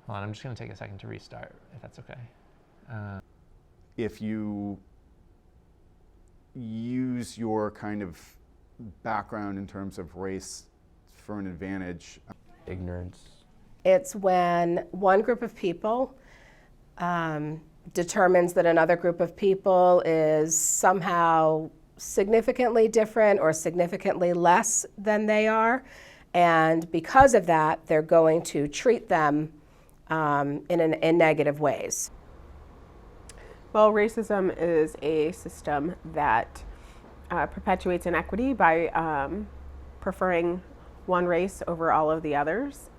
Hold on, I'm just going to take a second to restart, if that's okay. If you use your kind of background in terms of race for an advantage. Ignorance. It's when one group of people determines that another group of people is somehow significantly different or significantly less than they are, and because of that, they're going to treat them in negative ways. Well, racism is a system that perpetuates inequity by preferring one race over all of the others.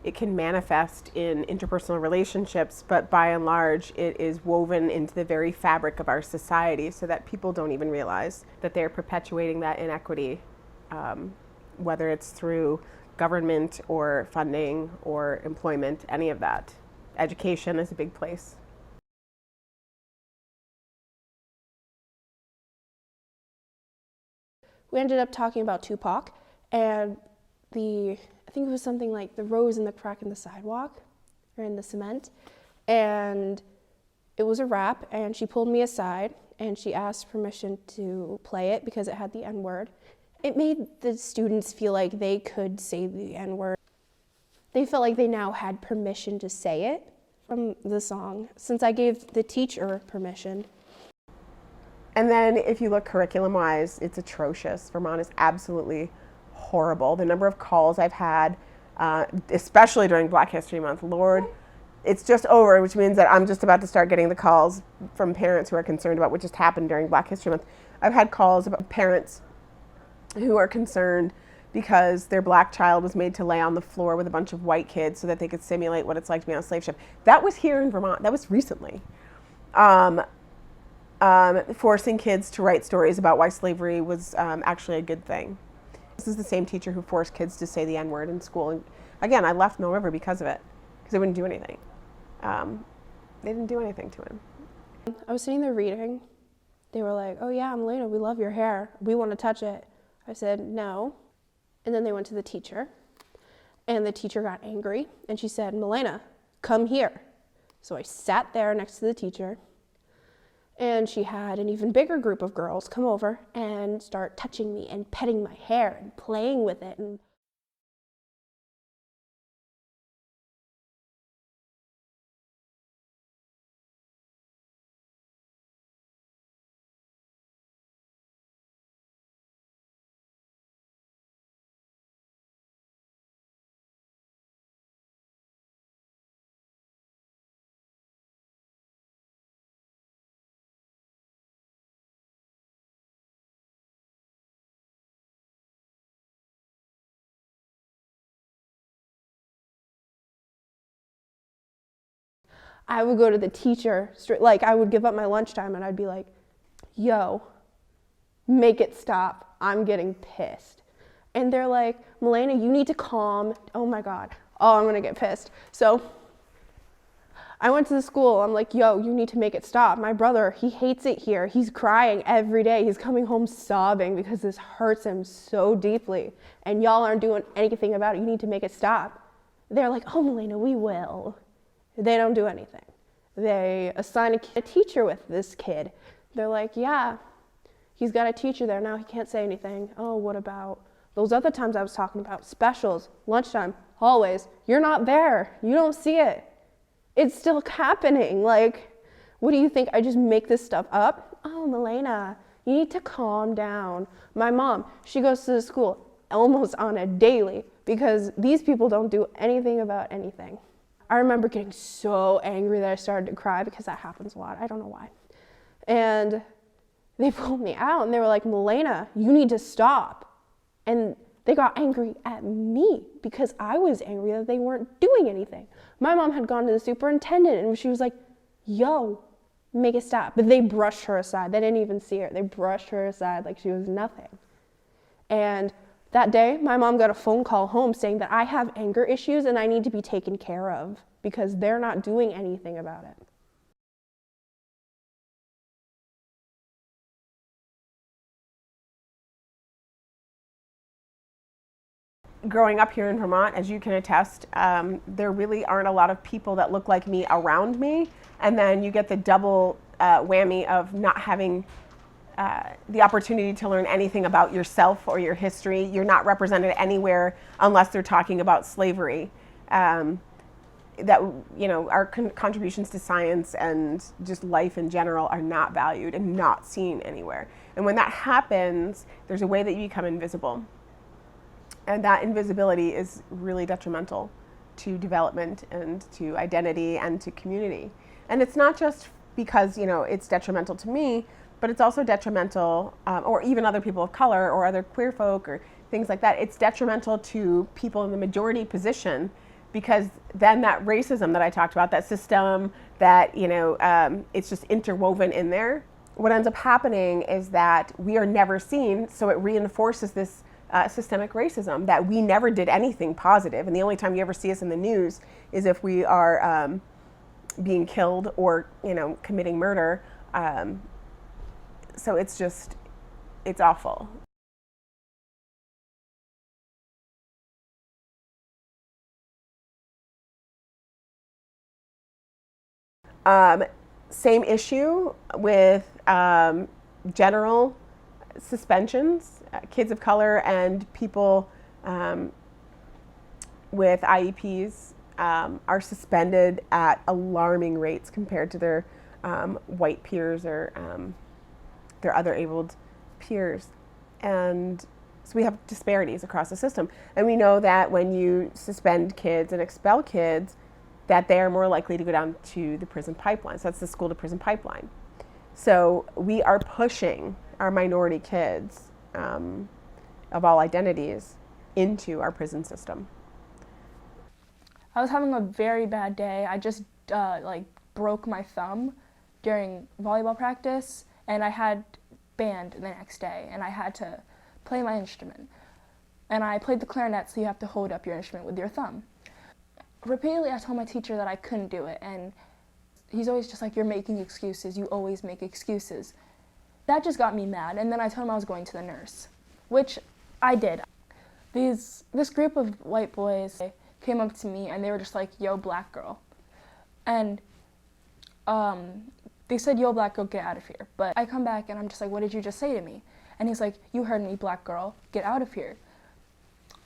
It can manifest in interpersonal relationships, but by and large, it is woven into the very fabric of our society so that people don't even realize that they're perpetuating that inequity, whether it's through government or funding or employment, any of that. Education is a big place. We ended up talking about Tupac and I think it was something like the rose in the crack in the sidewalk or in the cement. And it was a rap, and she pulled me aside and she asked permission to play it because it had the N-word. It made the students feel like they could say the N-word. They felt like they now had permission to say it from the song since I gave the teacher permission. And then if you look curriculum-wise, it's atrocious. Vermont is absolutely horrible. The number of calls I've had, especially during Black History Month, Lord, it's just over, which means that I'm just about to start getting the calls from parents who are concerned about what just happened during Black History Month. I've had calls about parents who are concerned because their black child was made to lay on the floor with a bunch of white kids so that they could simulate what it's like to be on a slave ship. That was here in Vermont. That was recently. Forcing kids to write stories about why slavery was actually a good thing. This is the same teacher who forced kids to say the N-word in school. And again, I left Mill River because of it, because they wouldn't do anything. They didn't do anything to him. I was sitting there reading. They were like, "Oh yeah, Melaina, we love your hair. We want to touch it." I said, "No." And then they went to the teacher, and the teacher got angry, and she said, "Melaina, come here." So I sat there next to the teacher, and she had an even bigger group of girls come over and start touching me and petting my hair and playing with it. And I would go to the teacher, like I would give up my lunchtime and I'd be like, "Yo, make it stop. I'm getting pissed." And they're like, "Melaina, you need to calm." Oh my God. Oh, I'm gonna get pissed. So I went to the school. I'm like, "Yo, you need to make it stop. My brother, he hates it here. He's crying every day. He's coming home sobbing because this hurts him so deeply. And y'all aren't doing anything about it. You need to make it stop." They're like, "Oh, Melaina, we will." They don't do anything. They assign a teacher with this kid. They're like, "Yeah, he's got a teacher there now. He can't say anything." Oh, what about those other times I was talking about? Specials, lunchtime, hallways. You're not there. You don't see it. It's still happening. Like, what do you think? I just make this stuff up? Oh, Melaina, you need to calm down. My mom, she goes to the school almost on a daily because these people don't do anything about anything. I remember getting so angry that I started to cry because that happens a lot. I don't know why. And they pulled me out and they were like, "Melaina, you need to stop." And they got angry at me because I was angry that they weren't doing anything. My mom had gone to the superintendent and she was like, "Yo, make it stop." But they brushed her aside. They didn't even see her. They brushed her aside like she was nothing. And that day, my mom got a phone call home saying that I have anger issues and I need to be taken care of because they're not doing anything about it. growing up here in Vermont, as you can attest, there really aren't a lot of people that look like me around me. And then you get the double whammy of not having the opportunity to learn anything about yourself or your history. You're not represented anywhere unless they're talking about slavery. That, you know, our contributions to science and just life in general are not valued and not seen anywhere. And when that happens, there's a way that you become invisible. And that invisibility is really detrimental to development and to identity and to community. And it's not just because, you know, it's detrimental to me, but it's also detrimental, or even other people of color or other queer folk or things like that. It's detrimental to people in the majority position, because then that racism that I talked about, that system that, you know, it's just interwoven in there. What ends up happening is that we are never seen, so it reinforces this systemic racism, that we never did anything positive. And the only time you ever see us in the news is if we are being killed or, you know, committing murder. So it's just, it's awful. Same issue with general suspensions. Kids of color and people with IEPs are suspended at alarming rates compared to their white peers or their other abled peers. And so we have disparities across the system. And we know that when you suspend kids and expel kids, that they are more likely to go down to the prison pipeline. So that's the school to prison pipeline. So we are pushing our minority kids of all identities into our prison system. I was having a very bad day. I just like broke my thumb during volleyball practice, and I had band the next day, and I had to play my instrument. And I played the clarinet, so you have to hold up your instrument with your thumb. Repeatedly, I told my teacher that I couldn't do it, and he's always just like, you're making excuses, you always make excuses. That just got me mad, and then I told him I was going to the nurse, which I did. This group of white boys came up to me, and they were just like, yo, black girl. And they said, yo, black girl, get out of here. But I come back, and I'm just like, what did you just say to me? And he's like, you heard me, black girl, get out of here.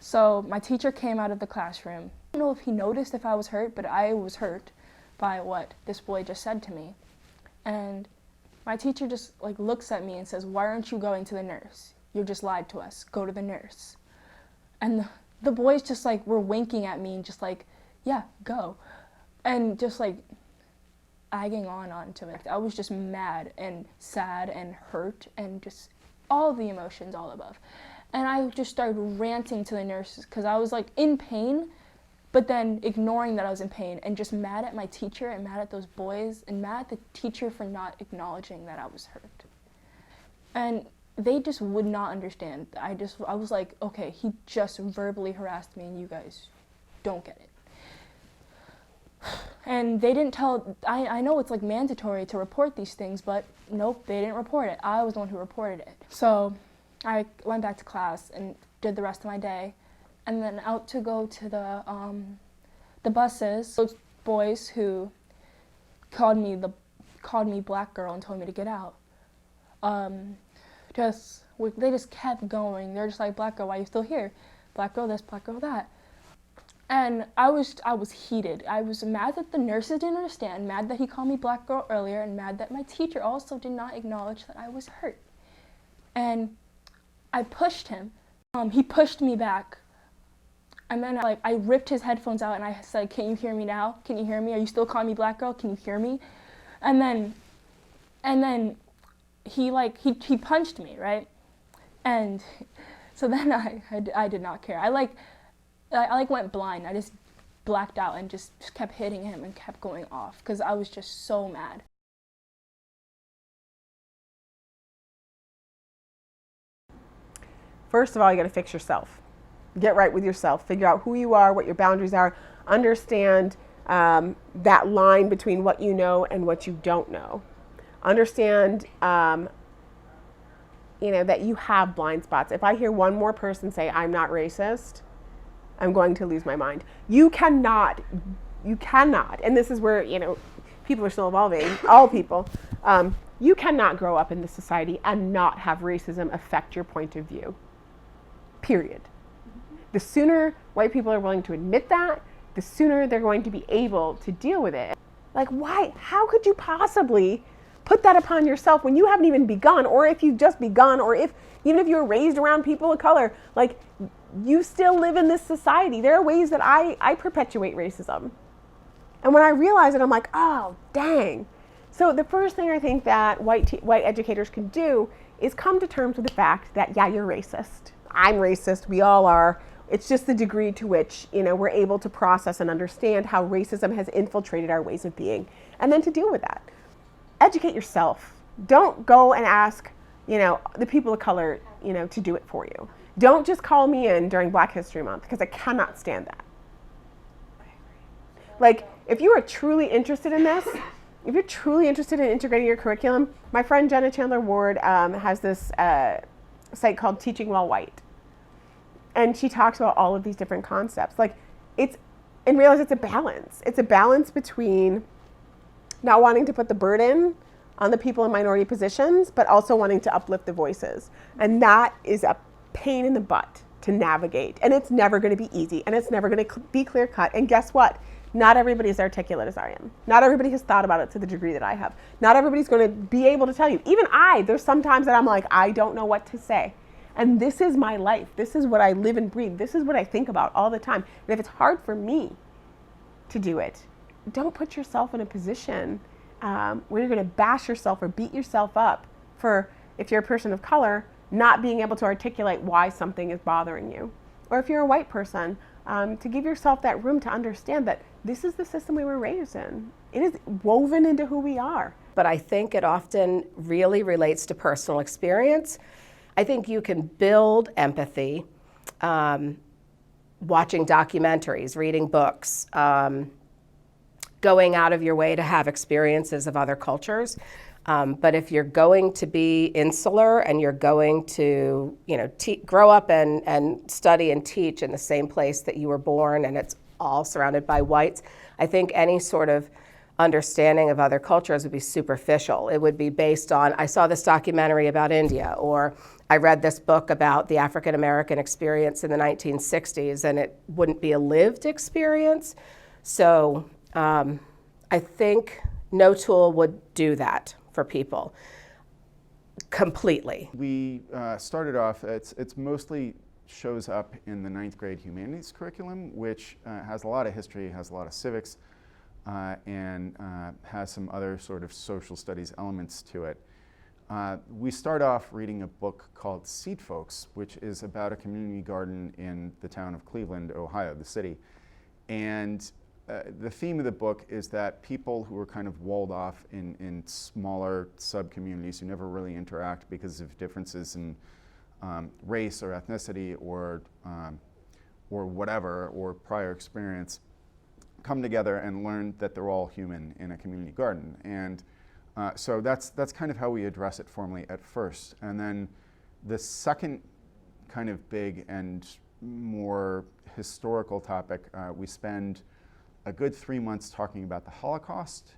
So my teacher came out of the classroom. I don't know if he noticed if I was hurt, but I was hurt by what this boy just said to me. And my teacher just like looks at me and says, why aren't you going to the nurse? You just lied to us, go to the nurse. And the boys just like were winking at me and just like, yeah, go. And just like egging on to it. I was just mad and sad and hurt and just all the emotions all above. And I just started ranting to the nurses because I was like in pain, but then ignoring that I was in pain and just mad at my teacher and mad at those boys and mad at the teacher for not acknowledging that I was hurt. And they just would not understand. I was like, okay, he just verbally harassed me and you guys don't get it. And they didn't tell, I know it's like mandatory to report these things, but nope, they didn't report it. I was the one who reported it. So I went back to class and did the rest of my day. And then out to go to the buses. Those boys who called me black girl and told me to get out. They just kept going. They're just like, black girl, why are you still here? Black girl this, black girl that. And I was heated. I was mad that the nurses didn't understand, mad that he called me black girl earlier, and mad that my teacher also did not acknowledge that I was hurt. And I pushed him. He pushed me back. And then I ripped his headphones out and I said, can you hear me now? Can you hear me? Are you still calling me black girl? Can you hear me? And then he punched me, right? And so then I did not care. I went blind. I just blacked out and just kept hitting him and kept going off because I was just so mad. First of all, you got to fix yourself. Get right with yourself. Figure out who you are, what your boundaries are. Understand that line between what you know and what you don't know. Understand, that you have blind spots. If I hear one more person say, I'm not racist, I'm going to lose my mind. You cannot, and this is where, you know, people are still evolving, all people, you cannot grow up in this society and not have racism affect your point of view, period. The sooner white people are willing to admit that, the sooner they're going to be able to deal with it. Like, why? How could you possibly put that upon yourself when you haven't even begun, or if you've just begun, or even if you were raised around people of color, like, you still live in this society. There are ways that I perpetuate racism. And when I realize it, I'm like, oh, dang. So the first thing I think that white educators can do is come to terms with the fact that, yeah, you're racist. I'm racist. We all are. It's just the degree to which, you know, we're able to process and understand how racism has infiltrated our ways of being, and then to deal with that. Educate yourself. Don't go and ask, you know, the people of color, you know, to do it for you. Don't just call me in during Black History Month, because I cannot stand that. Like, if you are truly interested in this, if you're truly interested in integrating your curriculum, my friend Jenna Chandler Ward has this site called Teaching While White. And she talks about all of these different concepts. Like, and realize it's a balance. It's a balance between not wanting to put the burden on the people in minority positions, but also wanting to uplift the voices. And that is a pain in the butt to navigate. And it's never going to be easy, and it's never going to be clear cut. And guess what? Not everybody is articulate as I am. Not everybody has thought about it to the degree that I have. Not everybody's going to be able to tell you. Even there's some times that I'm like, I don't know what to say. And this is my life. This is what I live and breathe. This is what I think about all the time. And if it's hard for me to do it, don't put yourself in a position where you're going to bash yourself or beat yourself up for, if you're a person of color, not being able to articulate why something is bothering you. Or if you're a white person, to give yourself that room to understand that this is the system we were raised in. It is woven into who we are. But I think it often really relates to personal experience. I think you can build empathy watching documentaries, reading books, going out of your way to have experiences of other cultures. But if you're going to be insular and you're going to, you know, grow up and study and teach in the same place that you were born, and it's all surrounded by whites, I think any sort of understanding of other cultures would be superficial. It would be based on, I saw this documentary about India, or I read this book about the African American experience in the 1960s, and it wouldn't be a lived experience. So I think no tool would do that for people completely. We started off, it's mostly shows up in the 9th grade humanities curriculum, which has a lot of history, has a lot of civics, and has some other sort of social studies elements to it. We start off reading a book called Seed Folks, which is about a community garden in the town of Cleveland, Ohio, the city. And the theme of the book is that people who are kind of walled off in smaller sub-communities who never really interact because of differences in race or ethnicity or whatever, or prior experience, come together and learn that they're all human in a community garden. And so that's kind of how we address it formally at first. And then the second kind of big and more historical topic, we spend a good 3 months talking about the Holocaust,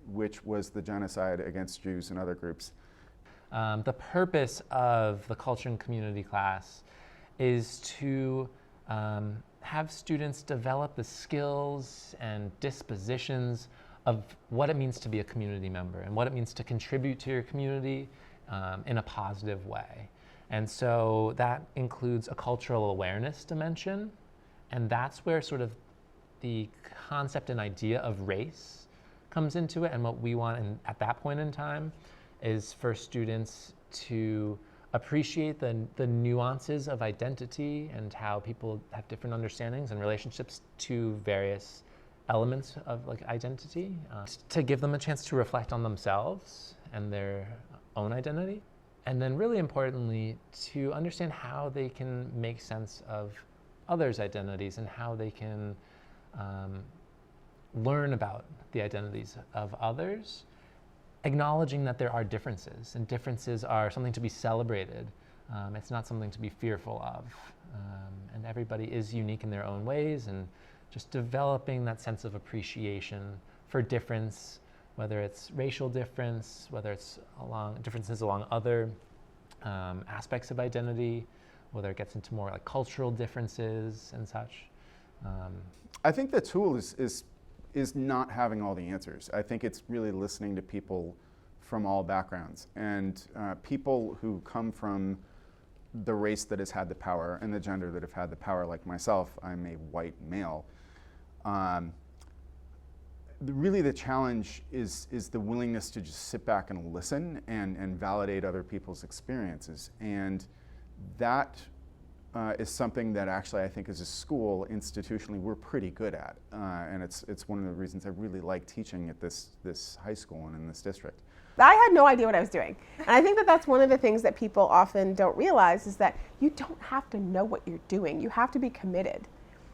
which was the genocide against Jews and other groups. The purpose of the culture and community class is to have students develop the skills and dispositions of what it means to be a community member and what it means to contribute to your community in a positive way. And so that includes a cultural awareness dimension, and that's where sort of the concept and idea of race comes into it. And what we want at that point in time is for students to appreciate the nuances of identity and how people have different understandings and relationships to various elements of like identity, to give them a chance to reflect on themselves and their own identity. And then really importantly, to understand how they can make sense of others' identities and how they can learn about the identities of others, acknowledging that there are differences, and differences are something to be celebrated. It's not something to be fearful of. and everybody is unique in their own ways, and just developing that sense of appreciation for difference, whether it's racial difference, whether it's differences along other aspects of identity, whether it gets into more like cultural differences and such. I think the tool is not having all the answers. I think it's really listening to people from all backgrounds, and people who come from the race that has had the power and the gender that have had the power, like myself. I'm a white male. Really the challenge is the willingness to just sit back and listen and validate other people's experiences. And that is something that actually I think as a school, institutionally, we're pretty good at. And it's one of the reasons I really like teaching at this high school and in this district. I had no idea what I was doing. And I think that that's one of the things that people often don't realize, is that you don't have to know what you're doing. You have to be committed.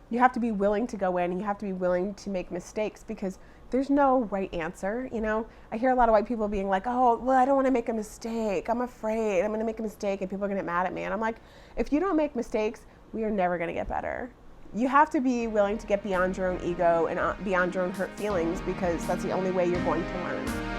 You have to be willing to go in, and you have to be willing to make mistakes, because there's no right answer. You know, I hear a lot of white people being like, oh, well, I don't want to make a mistake. I'm afraid I'm going to make a mistake and people are going to get mad at me. And I'm like, if you don't make mistakes, we are never going to get better. You have to be willing to get beyond your own ego and beyond your own hurt feelings, because that's the only way you're going to learn.